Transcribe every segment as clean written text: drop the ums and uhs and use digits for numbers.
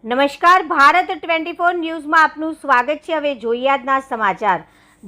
નમસ્કાર, ભારત 24 ન્યૂઝમાં આપનું સ્વાગત છે। હવે જોઈએ આજના સમાચાર।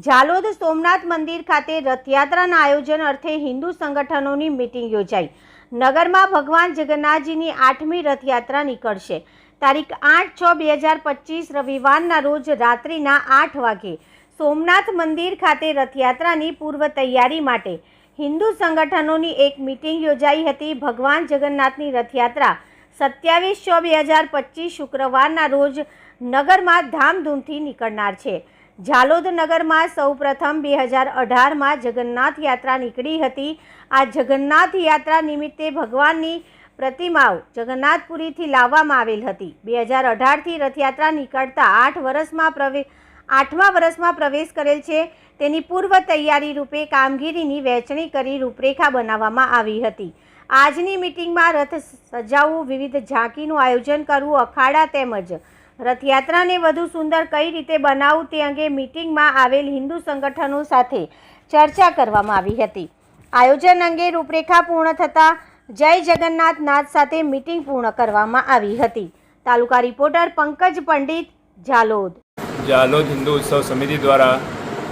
ઝાલોદ સોમનાથ મંદિર ખાતે રથયાત્રાના આયોજન અર્થે હિન્દુ સંગઠનોની મીટિંગ યોજાઈ। નગરમાં ભગવાન જગન્નાથજીની 8મી રથયાત્રા નીકળશે। તારીખ 8/6/2025 રવિવારના રોજ રાત્રિના 8 વાગે સોમનાથ મંદિર ખાતે રથયાત્રાની પૂર્વ તૈયારી માટે હિન્દુ સંગઠનોની એક મીટિંગ યોજાઈ હતી। ભગવાન જગન્નાથની રથયાત્રા 27/6/2025 શુક્રવારના રોજ નગરમાં ધામધૂમથી નીકળનાર છે। ઝાલોદ નગરમાં સૌપ્રથમ 2018માં જગન્નાથ યાત્રા નીકળી હતી। આ જગન્નાથ યાત્રા નિમિત્તે ભગવાનની પ્રતિમાઓ જગન્નાથપુરીથી લાવવામાં આવેલ હતી। 2018થી રથયાત્રા નીકળતા 8મા વર્ષમાં પ્રવેશ કરેલ છે। તેની પૂર્વ તૈયારી રૂપે કામગીરીની વહેંચણી કરી રૂપરેખા બનાવવામાં આવી હતી। આજની મીટિંગમાં રથ સજાવવું, વિવિધ ઝાંકીનું આયોજન કરવું, અખાડા તેમજ રથયાત્રાને વધુ સુંદર કઈ રીતે બનાવવું તે અંગે મીટિંગમાં આવેલ હિન્દુ સંગઠનો સાથે ચર્ચા કરવામાં આવી હતી। આયોજન અંગે રૂપરેખા પૂર્ણ થતાં જય જગન્નાથ નાદ સાથે મીટિંગ પૂર્ણ કરવામાં આવી હતી। તાલુકા રિપોર્ટર પંકજ પંડિત, ઝાલોદ। ઝાલોદ હિન્દુ ઉત્સવ સમિતિ દ્વારા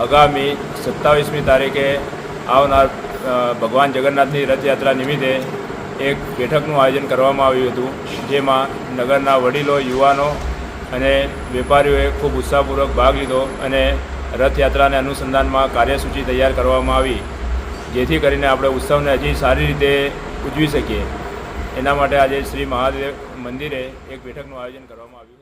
આગામી 27મી તારીખે આવનાર ભગવાન જગન્નાથની રથયાત્રા નિમિત્તે એક બેઠકનું આયોજન કરવામાં આવ્યું હતું, જેમાં નગરના વડીલો, યુવાનો અને વેપારીઓએ ખૂબ ઉત્સાહપૂર્વક ભાગ લીધો અને રથયાત્રાને અનુસંધાનમાં કાર્યસૂચિ તૈયાર કરવામાં આવી, જેથી કરીને આપણે ઉત્સવને હજી સારી રીતે ઉજવી શકીએ। એના માટે આજે શ્રી મહાદેવ મંદિરે એક બેઠકનું આયોજન કરવામાં આવ્યું।